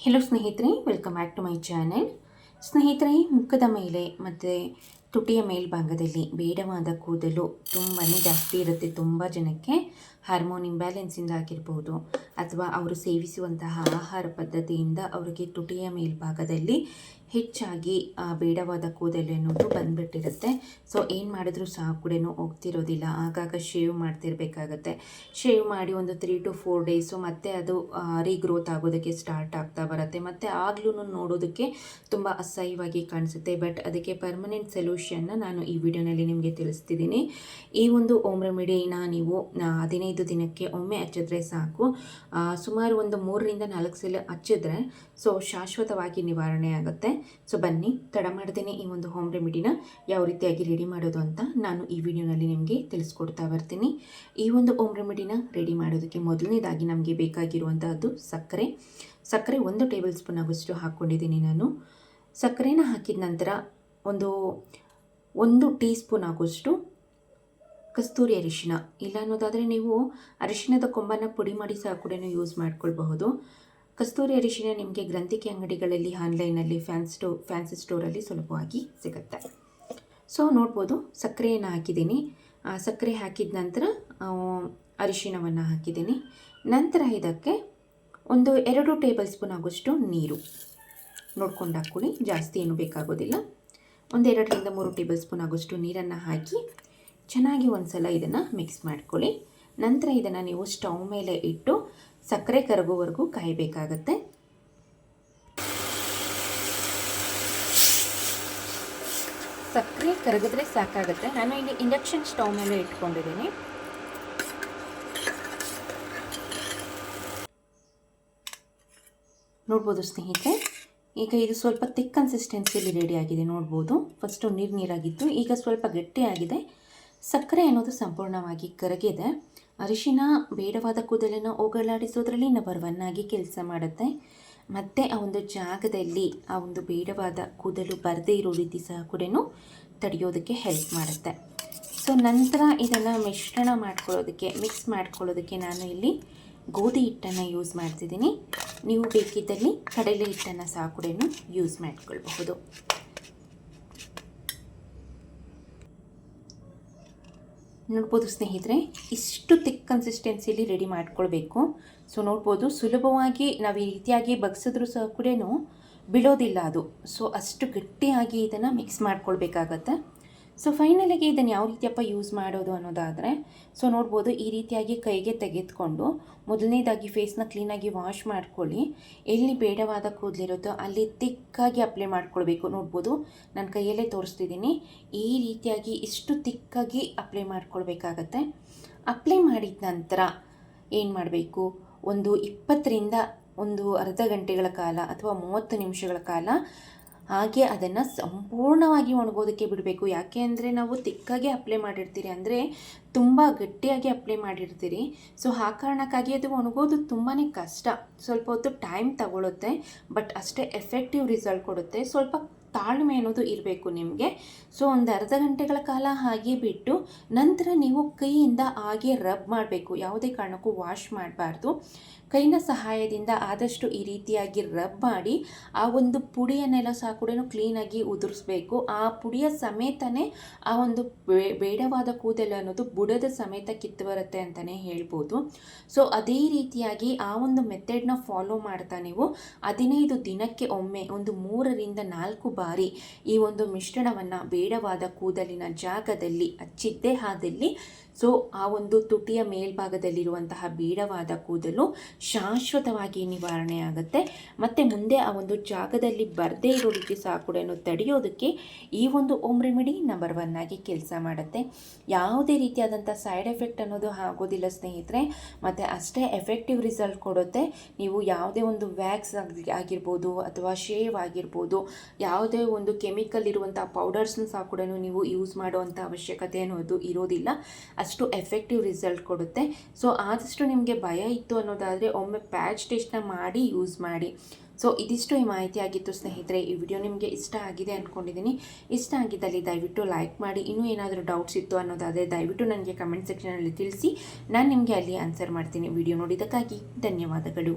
Hello ಸ್ನೇಹಿತರೆ, welcome back to my channel. ಸ್ನೇಹಿತರೆ, ಮುಖದ ಮೇಲೆ ಮತ್ತು ತುಟಿಯ ಮೇಲ್ಭಾಗದಲ್ಲಿ ಬೇಡವಾದ ಕೂದಲು ತುಂಬಾ ಜಾಸ್ತಿ ಇರುತ್ತೆ. ತುಂಬ ಜನಕ್ಕೆ ಹಾರ್ಮೋನ್ ಇಂಬ್ಯಾಲೆನ್ಸಿಂದ ಆಗಿರ್ಬೋದು ಅಥವಾ ಅವರು ಸೇವಿಸುವಂತಹ ಆಹಾರ ಪದ್ಧತಿಯಿಂದ ಅವರಿಗೆ ತುಟಿಯ ಮೇಲ್ಭಾಗದಲ್ಲಿ ಹೆಚ್ಚಾಗಿ ಬೇಡವಾದ ಕೂದಲು ಎನ್ನುವುದು ಬಂದುಬಿಟ್ಟಿರುತ್ತೆ. ಸೊ ಏನು ಮಾಡಿದ್ರೂ ಸಹ ಕೂಡ ಹೋಗ್ತಿರೋದಿಲ್ಲ. ಆಗಾಗ ಶೇವ್ ಮಾಡ್ತಿರ್ಬೇಕಾಗತ್ತೆ. ಶೇವ್ ಮಾಡಿ ಒಂದು 3 to 4 ಡೇಸು ಮತ್ತೆ ಅದು ರೀಗ್ರೋತ್ ಆಗೋದಕ್ಕೆ ಸ್ಟಾರ್ಟ್ ಆಗ್ತಾ ಬರುತ್ತೆ. ಮತ್ತು ಆಗ್ಲೂ ನೋಡೋದಕ್ಕೆ ತುಂಬ ಅಸಹ್ಯವಾಗಿ ಕಾಣಿಸುತ್ತೆ. ಬಟ್ ಅದಕ್ಕೆ ಪರ್ಮನೆಂಟ್ ಸೊಲ್ಯೂಷನ್ನ ನಾನು ಈ ವಿಡಿಯೋನಲ್ಲಿ ನಿಮಗೆ ತಿಳಿಸ್ತಿದ್ದೀನಿ. ಈ ಒಂದು ಹೋಮ್ ರೆಮಿಡಿನ ನೀವು 15 ದಿನಕ್ಕೆ ಒಮ್ಮೆ ಹಚ್ಚಿದ್ರೆ ಸಾಕು. ಸುಮಾರು ಒಂದು 3 ರಿಂದ 4 ಸಲ ಹಚ್ಚಿದ್ರೆ ಸೊ ಶಾಶ್ವತವಾಗಿ ನಿವಾರಣೆ ಆಗುತ್ತೆ. ಸೊ ಬನ್ನಿ, ತಡ ಮಾಡ್ದೇನೆ ಈ ಒಂದು ಹೋಮ್ ರೆಮಿಡಿನ ಯಾವ ರೀತಿಯಾಗಿ ರೆಡಿ ಮಾಡೋದು ಅಂತ ನಾನು ಈ ವಿಡಿಯೋನಲ್ಲಿ ನಿಮಗೆ ತಿಳಿಸ್ಕೊಡ್ತಾ ಬರ್ತೀನಿ. ಈ ಒಂದು ಹೋಮ್ ರೆಮಿಡಿನ ರೆಡಿ ಮಾಡೋದಕ್ಕೆ ಮೊದಲನೇದಾಗಿ ನಮಗೆ ಬೇಕಾಗಿರುವಂತಹದ್ದು ಸಕ್ಕರೆ 1 ಟೇಬಲ್ ಸ್ಪೂನ್ ಆಗೋಷ್ಟು ಹಾಕ್ಕೊಂಡಿದ್ದೀನಿ ನಾನು. ಸಕ್ಕರೆನ ಹಾಕಿದ ನಂತರ ಒಂದು ಟೀ ಸ್ಪೂನ್ ಆಗೋಷ್ಟು ಕಸ್ತೂರಿ ಅರಿಶಿನ, ಇಲ್ಲ ಅನ್ನೋದಾದರೆ ನೀವು ಅರಿಶಿಣದ ಕೊಂಬನ್ನು ಪುಡಿ ಮಾಡಿ ಸಹ ಕೂಡ ಯೂಸ್ ಮಾಡ್ಕೊಳ್ಬಹುದು. ಕಸ್ತೂರಿ ಅರಿಶಿನ ನಿಮಗೆ ಗ್ರಂಥಿಕೆ ಅಂಗಡಿಗಳಲ್ಲಿ, ಆನ್ಲೈನಲ್ಲಿ, ಫ್ಯಾನ್ಸಿ ಸ್ಟೋರಲ್ಲಿ ಸುಲಭವಾಗಿ ಸಿಗುತ್ತೆ. ಸೊ ನೋಡ್ಬೋದು, ಸಕ್ಕರೆಯನ್ನು ಹಾಕಿದ್ದೀನಿ. ಸಕ್ಕರೆ ಹಾಕಿದ ನಂತರ ಅರಿಶಿಣವನ್ನು ಹಾಕಿದ್ದೀನಿ. ನಂತರ ಇದಕ್ಕೆ 2 ಟೇಬಲ್ ಸ್ಪೂನ್ ಆಗೋಷ್ಟು ನೀರು ನೋಡ್ಕೊಂಡು ಹಾಕ್ಕೊಳ್ಳಿ. ಜಾಸ್ತಿ ಏನು ಬೇಕಾಗೋದಿಲ್ಲ. 2 ರಿಂದ 3 ಟೇಬಲ್ ಸ್ಪೂನ್ ಆಗೋಷ್ಟು ನೀರನ್ನು ಹಾಕಿ ಚೆನ್ನಾಗಿ ಒಂದು ಸಲ ಇದನ್ನು ಮಿಕ್ಸ್ ಮಾಡ್ಕೊಳ್ಳಿ. ನಂತರ ಇದನ್ನು ನೀವು ಸ್ಟವ್ ಮೇಲೆ ಇಟ್ಟು ಸಕ್ಕರೆ ಕರಗೋವರೆಗೂ ಕಾಯಬೇಕಾಗತ್ತೆ. ಸಕ್ಕರೆ ಕರಗಿದ್ರೆ ಸಾಕಾಗುತ್ತೆ. ನಾನು ಇಲ್ಲಿ ಇಂಡಕ್ಷನ್ ಸ್ಟವ್ ಮೇಲೆ ಇಟ್ಕೊಂಡಿದ್ದೀನಿ. ನೋಡ್ಬೋದು ಸ್ನೇಹಿತರೆ, ಈಗ ಇದು ಸ್ವಲ್ಪ ಥಿಕ್ ಕನ್ಸಿಸ್ಟೆನ್ಸಿಯಲ್ಲಿ ರೆಡಿ ಆಗಿದೆ. ನೋಡ್ಬೋದು, ಫಸ್ಟು ನೀರಾಗಿತ್ತು, ಈಗ ಸ್ವಲ್ಪ ಗಟ್ಟಿಯಾಗಿದೆ. ಸಕ್ಕರೆ ಅನ್ನೋದು ಸಂಪೂರ್ಣವಾಗಿ ಕರಗಿದೆ. ಅರಿಶಿನ ಬೇಡವಾದ ಕೂದಲನ್ನು ಹೋಗಲಾಡಿಸೋದ್ರಲ್ಲಿ ನಂಬರ್ 1 ಆಗಿ ಕೆಲಸ ಮಾಡುತ್ತೆ. ಮತ್ತು ಆ ಒಂದು ಜಾಗದಲ್ಲಿ ಆ ಒಂದು ಬೇಡವಾದ ಕೂದಲು ಬರದೇ ಇರೋ ರೀತಿ ಸಹ ಕೂಡ ತಡೆಯೋದಕ್ಕೆ ಹೆಲ್ಪ್ ಮಾಡುತ್ತೆ. ಸೊ ನಂತರ ಇದನ್ನು ಮಿಶ್ರಣ ಮಾಡ್ಕೊಳ್ಳೋದಕ್ಕೆ, ಮಿಕ್ಸ್ ಮಾಡ್ಕೊಳ್ಳೋದಕ್ಕೆ ನಾನು ಇಲ್ಲಿ ಗೋಧಿ ಹಿಟ್ಟನ್ನು ಯೂಸ್ ಮಾಡ್ತಿದ್ದೀನಿ. ನೀವು ಬೇಕಿದ್ದಲ್ಲಿ ಕಡಲೆ ಹಿಟ್ಟನ್ನು ಸಹ ಕೂಡ ಯೂಸ್ ಮಾಡ್ಕೊಳ್ಬಹುದು. ನೋಡ್ಬೋದು ಸ್ನೇಹಿತರೆ, ಇಷ್ಟು ಥಿಕ್ ಕನ್ಸಿಸ್ಟೆನ್ಸಿಲಿ ರೆಡಿ ಮಾಡ್ಕೊಳ್ಬೇಕು. ಸೊ ನೋಡ್ಬೋದು, ಸುಲಭವಾಗಿ ನಾವು ಈ ರೀತಿಯಾಗಿ ಬಗ್ಸಿದ್ರೂ ಸಹ ಕೂಡ ಬೀಳೋದಿಲ್ಲ ಅದು. ಸೊ ಅಷ್ಟು ಗಟ್ಟಿಯಾಗಿ ಇದನ್ನು ಮಿಕ್ಸ್ ಮಾಡ್ಕೊಳ್ಬೇಕಾಗತ್ತೆ. ಸೊ ಫೈನಲಿಗೆ ಇದನ್ನು ಯಾವ ರೀತಿಯಪ್ಪ ಯೂಸ್ ಮಾಡೋದು ಅನ್ನೋದಾದರೆ, ಸೊ ನೋಡ್ಬೋದು, ಈ ರೀತಿಯಾಗಿ ಕೈಗೆ ತೆಗೆದುಕೊಂಡು ಮೊದಲನೇದಾಗಿ ಫೇಸ್ನ ಕ್ಲೀನಾಗಿ ವಾಶ್ ಮಾಡ್ಕೊಳ್ಳಿ. ಎಲ್ಲಿ ಬೇಡವಾದ ಕೂದಲಿರುತ್ತೋ ಅಲ್ಲಿ ತಿಕ್ಕಾಗಿ ಅಪ್ಲೈ ಮಾಡ್ಕೊಳ್ಬೇಕು. ನೋಡ್ಬೋದು, ನಾನು ಕೈಯಲ್ಲೇ ತೋರಿಸ್ತಿದ್ದೀನಿ. ಈ ರೀತಿಯಾಗಿ ಇಷ್ಟು ತಿಕ್ಕಾಗಿ ಅಪ್ಲೈ ಮಾಡ್ಕೊಳ್ಬೇಕಾಗತ್ತೆ. ಅಪ್ಲೈ ಮಾಡಿದ ನಂತರ ಏನು ಮಾಡಬೇಕು, 20 ರಿಂದ ಅರ್ಧ ಗಂಟೆಗಳ ಕಾಲ ಅಥವಾ 30 ನಿಮಿಷಗಳ ಕಾಲ ಹಾಗೆ ಅದನ್ನು ಸಂಪೂರ್ಣವಾಗಿ ಒಣಗೋದಕ್ಕೆ ಬಿಡಬೇಕು. ಯಾಕೆ ಅಂದರೆ ನಾವು ತಿಕ್ಕಾಗಿ ಅಪ್ಲೈ ಮಾಡಿರ್ತೀರಿ, ಅಂದರೆ ತುಂಬ ಗಟ್ಟಿಯಾಗಿ ಅಪ್ಲೈ ಮಾಡಿರ್ತೀರಿ. ಸೊ ಆ ಕಾರಣಕ್ಕಾಗಿ ಅದು ಒಣಗೋದು ತುಂಬಾ ಕಷ್ಟ. ಸ್ವಲ್ಪ ಹೊತ್ತು ಟೈಮ್ ತಗೊಳುತ್ತೆ, ಬಟ್ ಅಷ್ಟೇ ಎಫೆಕ್ಟಿವ್ ರಿಸಲ್ಟ್ ಕೊಡುತ್ತೆ. ಸ್ವಲ್ಪ ತಾಳ್ಮೆ ಅನ್ನೋದು ಇರಬೇಕು ನಿಮಗೆ. ಸೊ ಅರ್ಧ ಗಂಟೆಗಳ ಕಾಲ ಹಾಗೆ ಬಿಟ್ಟು ನಂತರ ನೀವು ಕೈಯಿಂದ ಹಾಗೆ ರಬ್ ಮಾಡಬೇಕು. ಯಾವುದೇ ಕಾರಣಕ್ಕೂ ವಾಶ್ ಮಾಡಬಾರ್ದು. ಕೈನ ಸಹಾಯದಿಂದ ಆದಷ್ಟು ಈ ರೀತಿಯಾಗಿ ರಬ್ ಮಾಡಿ ಆ ಒಂದು ಪುಡಿಯನ್ನೆಲ್ಲ ಸಹ ಕೂಡ ಕ್ಲೀನಾಗಿ ಉದುರಿಸ್ಬೇಕು. ಆ ಪುಡಿಯ ಸಮೇತನೇ ಆ ಒಂದು ಬೇಡವಾದ ಕೂದಲು ಅನ್ನೋದು ಬುಡದ ಸಮೇತ ಕಿತ್ತು ಬರುತ್ತೆ ಅಂತಲೇ ಹೇಳ್ಬೋದು. ಸೊ ಅದೇ ರೀತಿಯಾಗಿ ಆ ಒಂದು ಮೆಥಡ್ನ ಫಾಲೋ ಮಾಡ್ತಾ ನೀವು 15 ದಿನಕ್ಕೆ ಒಮ್ಮೆ 3 ರಿಂದ 4 ಬಾರಿ ಈ ಒಂದು ಮಿಶ್ರಣವನ್ನು ಬೇಡವಾದ ಕೂದಲಿನ ಜಾಗದಲ್ಲಿ ಹಚ್ಚಿದ್ದೇ ಆದಲ್ಲಿ ಸೊ ಆ ಒಂದು ತುಟಿಯ ಮೇಲ್ಭಾಗದಲ್ಲಿರುವಂತಹ ಬೇಡವಾದ ಕೂದಲು ಶಾಶ್ವತವಾಗಿ ನಿವಾರಣೆ ಆಗುತ್ತೆ. ಮತ್ತು ಮುಂದೆ ಆ ಒಂದು ಜಾಗದಲ್ಲಿ ಬರದೇ ಇರೋ ರೀತಿ ಸಹ ಕೂಡ ತಡೆಯೋದಕ್ಕೆ ಈ ಒಂದು ಹೋಮ್ ರೆಮಿಡಿ ನಂಬರ್ 1 ಆಗಿ ಕೆಲಸ ಮಾಡುತ್ತೆ. ಯಾವುದೇ ರೀತಿಯಾದಂಥ ಸೈಡ್ ಎಫೆಕ್ಟ್ ಅನ್ನೋದು ಆಗೋದಿಲ್ಲ ಸ್ನೇಹಿತರೆ, ಮತ್ತು ಅಷ್ಟೇ ಎಫೆಕ್ಟಿವ್ ರಿಸಲ್ಟ್ ಕೊಡುತ್ತೆ. ನೀವು ಯಾವುದೇ ಒಂದು ವ್ಯಾಕ್ಸ್ ಆಗಿರ್ಬೋದು ಅಥವಾ ಶೇವ್ ಆಗಿರ್ಬೋದು, ಯಾವುದೇ ಒಂದು ಕೆಮಿಕಲ್ ಇರುವಂಥ ಪೌಡರ್ಸ್ನ ಸಹ ಕೂಡ ನೀವು ಯೂಸ್ ಮಾಡುವಂಥ ಅವಶ್ಯಕತೆ ಅನ್ನೋದು ಇರೋದಿಲ್ಲ. ಅಷ್ಟು ಎಫೆಕ್ಟಿವ್ ರಿಸಲ್ಟ್ ಕೊಡುತ್ತೆ. ಸೊ ಆದಷ್ಟು ನಿಮಗೆ ಭಯ ಇತ್ತು ಅನ್ನೋದಾದರೆ ಒಮ್ಮೆ ಪ್ಯಾಚ್ ಟೆಸ್ಟ್ನ ಮಾಡಿ ಯೂಸ್ ಮಾಡಿ. ಸೊ ಇದಿಷ್ಟು ಈ ಮಾಹಿತಿ ಆಗಿತ್ತು ಸ್ನೇಹಿತರೆ. ಈ ವಿಡಿಯೋ ನಿಮಗೆ ಇಷ್ಟ ಆಗಿದೆ ಅಂದ್ಕೊಂಡಿದ್ದೀನಿ. ಇಷ್ಟ ಆಗಿದ್ದಲ್ಲಿ ದಯವಿಟ್ಟು ಲೈಕ್ ಮಾಡಿ. ಇನ್ನೂ ಏನಾದರೂ ಡೌಟ್ಸ್ ಇತ್ತು ಅನ್ನೋದಾದರೆ ದಯವಿಟ್ಟು ನನಗೆ ಕಮೆಂಟ್ ಸೆಕ್ಷನಲ್ಲಿ ತಿಳಿಸಿ. ನಾನು ನಿಮಗೆ ಅಲ್ಲಿ ಆನ್ಸರ್ ಮಾಡ್ತೀನಿ. ವಿಡಿಯೋ ನೋಡಿದ್ದಕ್ಕಾಗಿ ಧನ್ಯವಾದಗಳು.